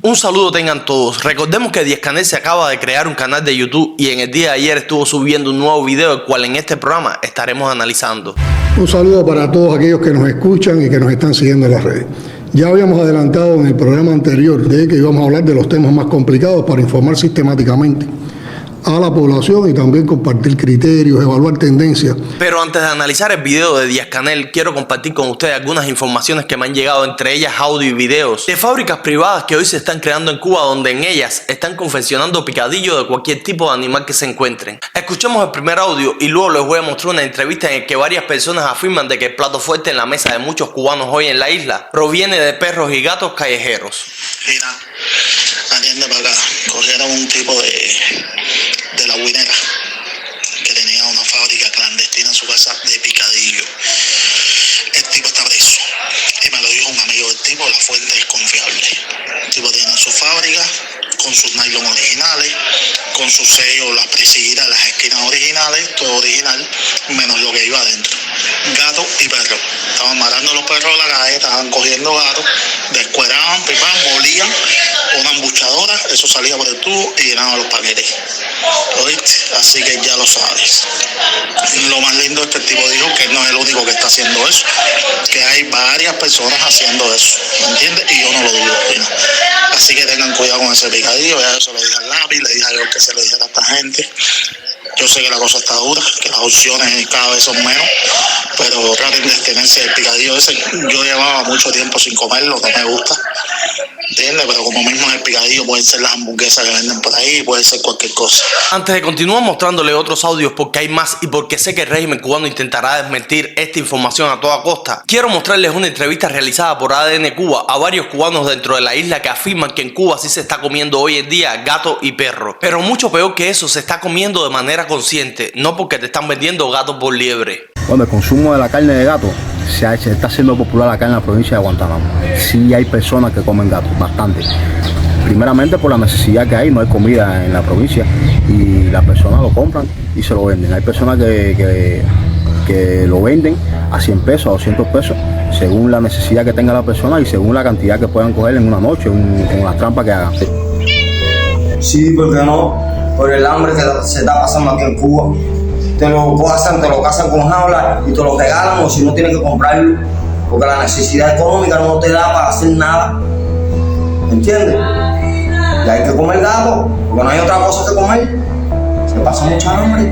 Un saludo tengan todos. Recordemos que Díaz Canel se acaba de crear un canal de YouTube y en el día de ayer estuvo subiendo un nuevo video, el cual en este programa estaremos analizando. Un saludo para todos aquellos que nos escuchan y que nos están siguiendo en las redes. Ya habíamos adelantado en el programa anterior de que íbamos a hablar de los temas más complicados para informar sistemáticamente a la población y también compartir criterios, evaluar tendencias. Pero antes de analizar el video de Díaz Canel, quiero compartir con ustedes algunas informaciones que me han llegado, entre ellas audio y videos de fábricas privadas que hoy se están creando en Cuba, donde en ellas están confeccionando picadillos de cualquier tipo de animal que se encuentren. Escuchemos el primer audio y luego les voy a mostrar una entrevista en la que varias personas afirman de que el plato fuerte en la mesa de muchos cubanos hoy en la isla proviene de perros y gatos callejeros. Mira, atiende para acá. Cogieron un tipo de la Guinera que tenía una fábrica clandestina en su casa de picadillo. El tipo está preso y me lo dijo un amigo del tipo, la fuente es confiable. El tipo tiene su fábrica con sus nylon originales, con su sello, las presillitas, las esquinas originales, todo original, menos lo que iba adentro. Gato y perro. Estaban matando a los perros de la calle, estaban cogiendo gatos, descueraban, pipaban, molían una embuchadora, eso salía por el tubo y llenaban los paquetes. ¿Oíste? Así que ya lo sabes. Lo más lindo es que el tipo dijo que él no es el único que está haciendo eso, que hay varias personas haciendo eso, ¿entiendes? Y yo no lo dudo. ¿No? Así que tengan cuidado con ese picadillo. Ya eso le dije al lápiz, le dije a Dios que se le dijera a esta gente. Yo sé que la cosa está dura, que las opciones cada vez son menos, pero traten de abstenerse del picadillo ese. Yo llevaba mucho tiempo sin comerlo, no me gusta, ¿entiendes? Pero como mismo es el picadillo, pueden ser las hamburguesas que venden por ahí, puede ser cualquier cosa. Antes de continuar mostrándole otros audios, porque hay más y porque sé que el régimen cubano intentará desmentir esta información a toda costa, quiero mostrarles una entrevista realizada por ADN Cuba a varios cubanos dentro de la isla que afirman que en Cuba sí se está comiendo hoy en día gato y perro, pero mucho peor que eso, se está comiendo de manera consciente, no porque te están vendiendo gato por liebre. Bueno, el consumo de la carne de gato se está haciendo popular acá en la provincia de Guantánamo. Sí hay personas que comen gato, bastante. Primeramente por la necesidad que hay, no hay comida en la provincia y las personas lo compran y se lo venden. Hay personas que lo venden a 100 pesos, a 200 pesos, según la necesidad que tenga la persona y según la cantidad que puedan coger en una noche, con las trampas que hagan. Sí, porque no, por el hambre que se está pasando aquí en Cuba. Te lo cazan con jaula y te lo regalan, o si no tienes que comprarlo, porque la necesidad económica no te da para hacer nada, ¿entiendes? Y hay que comer gato, porque no hay otra cosa que comer, se pasa mucha hambre.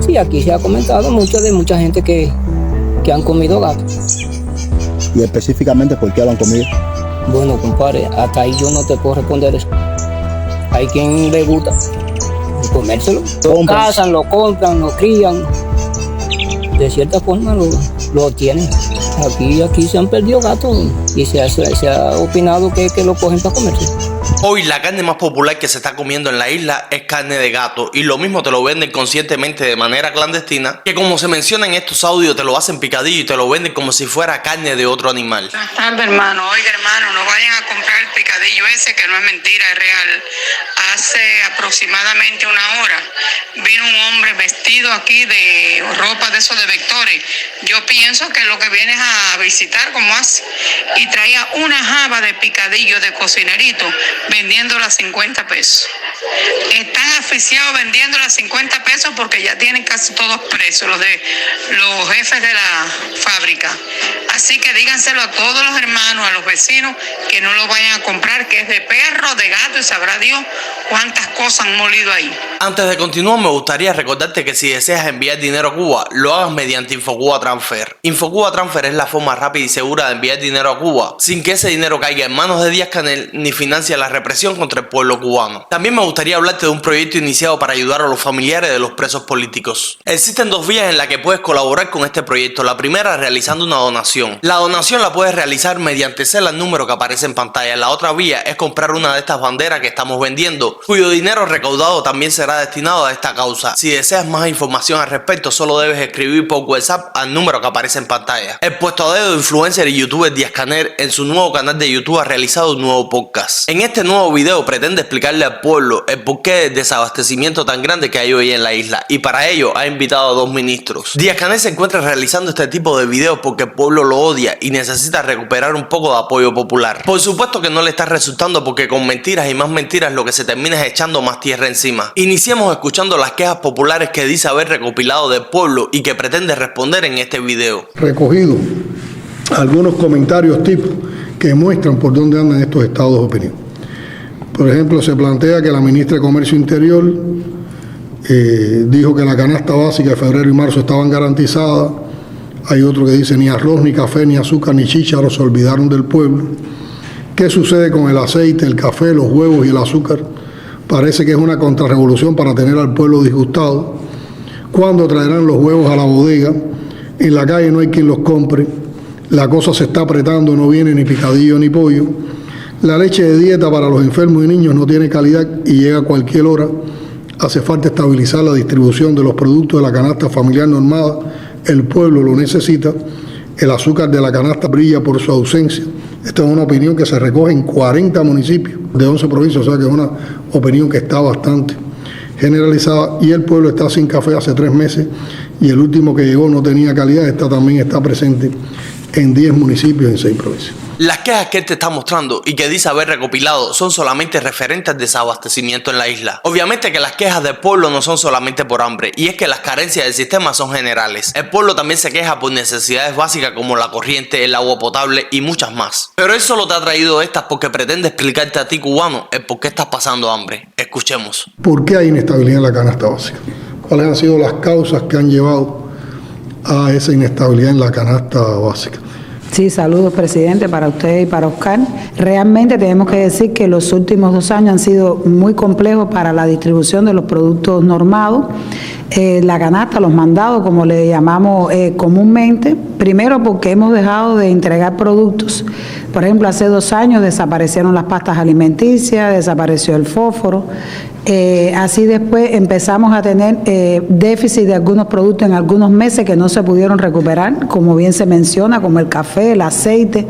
Sí, aquí se ha comentado mucho de mucha gente que han comido gato. ¿Y específicamente por qué lo han comido? Bueno, compadre, hasta ahí yo no te puedo responder eso. Hay quien le gusta comérselo, lo cazan, lo compran, lo crían, de cierta forma lo tienen. Aquí se han perdido gatos y se ha opinado que lo cogen para comerse. Hoy la carne más popular que se está comiendo en la isla es carne de gato, y lo mismo te lo venden conscientemente de manera clandestina, que como se menciona en estos audios te lo hacen picadillo y te lo venden como si fuera carne de otro animal. Buenas tardes, hermano. Oiga, hermano, no vayan a comprar el picadillo ese, que no es mentira, es real. Hace aproximadamente una hora vino un hombre vestido aquí de ropa de esos de vectores. Yo pienso que lo que viene es a visitar, como hace, y traía una jaba de picadillo de cocinerito vendiéndola a 50 pesos. Están asfixiados vendiéndola a 50 pesos porque ya tienen casi todos presos los jefes de la fábrica. Así que díganselo a todos los hermanos, a los vecinos, que no lo vayan a comprar, que es de perro, de gato, y sabrá Dios cuántas cosas han molido ahí. Antes de continuar, me gustaría recordarte que si deseas enviar dinero a Cuba, lo hagas mediante Infocuba Transfer. Infocuba Transfer es la forma rápida y segura de enviar dinero a Cuba, sin que ese dinero caiga en manos de Díaz Canel ni financie la represión contra el pueblo cubano. También me gustaría hablarte de un proyecto iniciado para ayudar a los familiares de los presos políticos. Existen dos vías en las que puedes colaborar con este proyecto. La primera, realizando una donación. La donación la puedes realizar mediante CEL al número que aparece en pantalla. La otra vía es comprar una de estas banderas que estamos vendiendo cuyo dinero recaudado también será destinado a esta causa. Si deseas más información al respecto, solo debes escribir por WhatsApp al número que aparece en pantalla. El puesto a dedo influencer y youtuber Díaz-Canel en su nuevo canal de YouTube ha realizado un nuevo podcast. En este nuevo video pretende explicarle al pueblo el porqué del desabastecimiento tan grande que hay hoy en la isla, y para ello ha invitado a 2 ministros. Díaz-Canel se encuentra realizando este tipo de videos porque el pueblo lo odia y necesita recuperar un poco de apoyo popular. Por supuesto que no le está resultando, porque con mentiras y más mentiras lo que se termina es echando más tierra encima. Iniciemos escuchando las quejas populares que dice haber recopilado del pueblo y que pretende responder en este video. Recogido algunos comentarios tipo que muestran por dónde andan estos estados de opinión. Por ejemplo, se plantea que la ministra de Comercio Interior dijo que la canasta básica de febrero y marzo estaban garantizadas. Hay otro que dice ni arroz, ni café, ni azúcar, ni chícharos se olvidaron del pueblo. ¿Qué sucede con el aceite, el café, los huevos y el azúcar? Parece que es una contrarrevolución para tener al pueblo disgustado. ¿Cuándo traerán los huevos a la bodega? En la calle no hay quien los compre. La cosa se está apretando, no viene ni picadillo ni pollo. La leche de dieta para los enfermos y niños no tiene calidad y llega a cualquier hora. Hace falta estabilizar la distribución de los productos de la canasta familiar normada. El pueblo lo necesita. El azúcar de la canasta brilla por su ausencia. Esta es una opinión que se recoge en 40 municipios de 11 provincias, o sea que es una opinión que está bastante generalizada. Y el pueblo está sin café hace 3 meses y el último que llegó no tenía calidad. Esta también está presente en 10 municipios en 6 provincias. Las quejas que él te está mostrando y que dice haber recopilado son solamente referentes al desabastecimiento en la isla. Obviamente que las quejas del pueblo no son solamente por hambre, y es que las carencias del sistema son generales. El pueblo también se queja por necesidades básicas como la corriente, el agua potable y muchas más. Pero él solo te ha traído estas porque pretende explicarte a ti, cubano, el por qué estás pasando hambre. Escuchemos. ¿Por qué hay inestabilidad en la canasta básica? ¿Cuáles han sido las causas que han llevado a esa inestabilidad en la canasta básica? Sí, saludos, presidente, para usted y para Oscar. Realmente tenemos que decir que los últimos 2 años han sido muy complejos para la distribución de los productos normados. La canasta, los mandados, como le llamamos comúnmente, primero porque hemos dejado de entregar productos. Por ejemplo, hace 2 años desaparecieron las pastas alimenticias, desapareció el fósforo. Así después empezamos a tener déficit de algunos productos en algunos meses que no se pudieron recuperar, como bien se menciona, como el café, el aceite,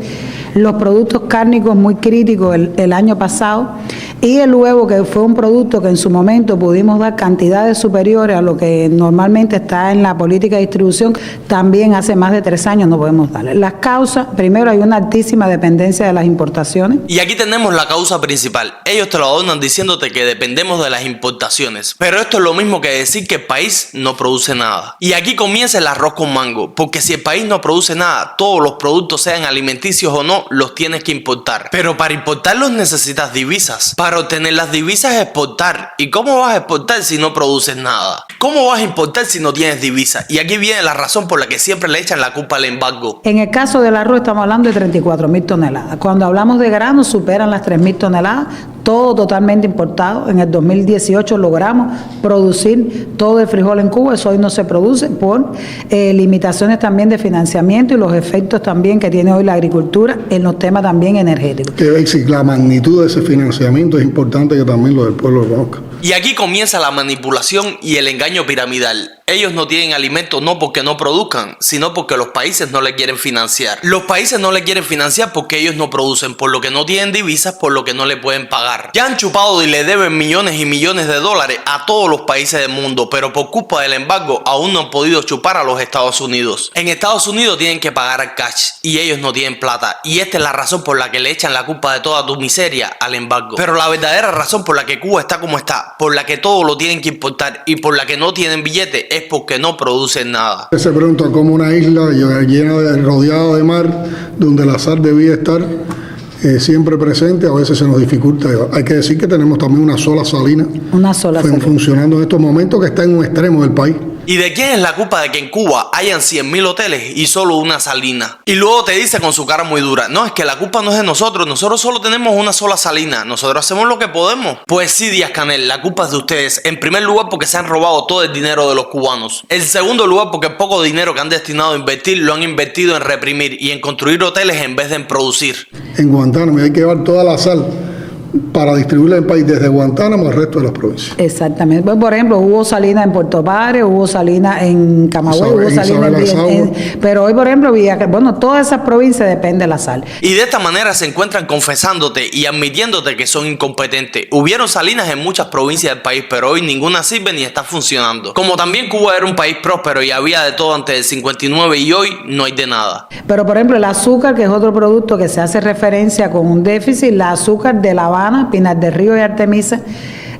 los productos cárnicos muy críticos el año pasado, y el huevo, que fue un producto que en su momento pudimos dar cantidades superiores a lo que normalmente está en la política de distribución, también hace más de 3 años no podemos darle. Las causas, primero hay una altísima dependencia de las importaciones. Y aquí tenemos la causa principal. Ellos te lo adornan diciéndote que dependemos de las importaciones, pero esto es lo mismo que decir que el país no produce nada. Y aquí comienza el arroz con mango, porque si el país no produce nada, todos los productos, sean alimenticios o no, los tienes que importar. Pero para importarlos necesitas divisas. Para obtener las divisas es exportar. ¿Y cómo vas a exportar si no produces nada? ¿Cómo vas a importar si no tienes divisas? Y aquí viene la razón por la que siempre le echan la culpa al embargo. En el caso del arroz estamos hablando de 34.000 toneladas. Cuando hablamos de granos superan las 3.000 toneladas, todo totalmente importado. En el 2018 logramos producir todo el frijol en Cuba, eso hoy no se produce por limitaciones también de financiamiento y los efectos también que tiene hoy la agricultura en los temas también energéticos. Que la magnitud de ese financiamiento es importante que también lo del pueblo lo conozca. Y aquí comienza la manipulación y el engaño piramidal. Ellos no tienen alimentos no porque no produzcan, sino porque los países no le quieren financiar. Los países no le quieren financiar porque ellos no producen, por lo que no tienen divisas, por lo que no le pueden pagar. Ya han chupado y le deben millones y millones de dólares a todos los países del mundo, pero por culpa del embargo aún no han podido chupar a los Estados Unidos. En Estados Unidos tienen que pagar al cash y ellos no tienen plata, y esta es la razón por la que le echan la culpa de toda tu miseria al embargo. Pero la verdadera razón por la que Cuba está como está, por la que todo lo tienen que importar y por la que no tienen billetes, es porque no producen nada. Se pregunta cómo una isla rodeada de mar, donde la sal debía estar siempre presente, a veces se nos dificulta. Hay que decir que tenemos también una sola salina. Una sola salina. Funcionando en estos momentos, que está en un extremo del país. ¿Y de quién es la culpa de que en Cuba hayan 100.000 hoteles y solo una salina? Y luego te dice con su cara muy dura, no, es que la culpa no es de nosotros solo tenemos una sola salina, nosotros hacemos lo que podemos. Pues sí, Díaz-Canel, la culpa es de ustedes. En primer lugar porque se han robado todo el dinero de los cubanos. En segundo lugar porque el poco dinero que han destinado a invertir lo han invertido en reprimir y en construir hoteles en vez de en producir. En Guantánamo hay que llevar toda la sal para distribuirla en el país desde Guantánamo al resto de las provincias. Exactamente. Pues, por ejemplo, hubo Salinas en Puerto Padre, hubo Salinas en Camagüey, hubo Salinas pero hoy, por ejemplo, todas esas provincias dependen de la sal. Y de esta manera se encuentran confesándote y admitiéndote que son incompetentes. Hubieron salinas en muchas provincias del país, pero hoy ninguna sirve ni está funcionando. Como también Cuba era un país próspero y había de todo antes del 59 y hoy no hay de nada. Pero, por ejemplo, el azúcar, que es otro producto que se hace referencia con un déficit, el azúcar de La Habana, Pinar del Río y Artemisa,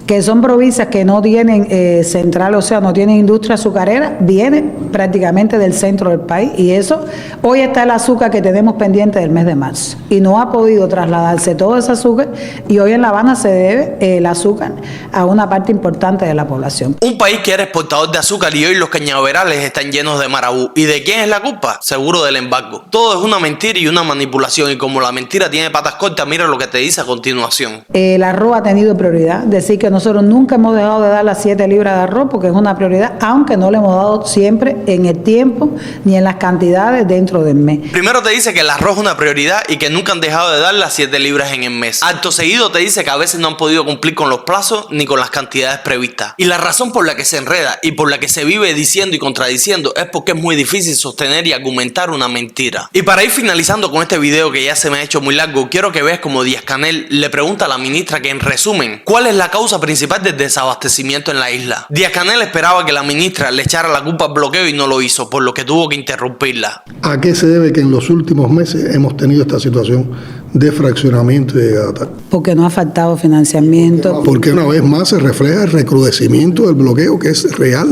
que son provincias que no tienen central, o sea, no tienen industria azucarera, viene prácticamente del centro del país, y eso, hoy está el azúcar que tenemos pendiente del mes de marzo, y no ha podido trasladarse todo ese azúcar, y hoy en La Habana se debe el azúcar a una parte importante de la población. Un país que era exportador de azúcar y hoy los cañaverales están llenos de marabú. ¿Y de quién es la culpa? Seguro del embargo. Todo es una mentira y una manipulación, y como la mentira tiene patas cortas, mira lo que te dice a continuación. El arroz ha tenido prioridad, decir que nosotros nunca hemos dejado de dar las 7 libras de arroz porque es una prioridad, aunque no le hemos dado siempre en el tiempo ni en las cantidades dentro del mes. Primero te dice que el arroz es una prioridad y que nunca han dejado de dar las 7 libras en el mes. Acto seguido te dice que a veces no han podido cumplir con los plazos ni con las cantidades previstas. Y la razón por la que se enreda y por la que se vive diciendo y contradiciendo es porque es muy difícil sostener y argumentar una mentira. Y para ir finalizando con este video que ya se me ha hecho muy largo, quiero que veas como Díaz-Canel le pregunta a la ministra que, en resumen, ¿cuál es la causa principal del desabastecimiento en la isla? Díaz-Canel esperaba que la ministra le echara la culpa al bloqueo y no lo hizo, por lo que tuvo que interrumpirla. ¿A qué se debe que en los últimos meses hemos tenido esta situación de fraccionamiento y de Gatar? Porque no ha faltado financiamiento. Porque una vez más se refleja el recrudecimiento del bloqueo, que es real.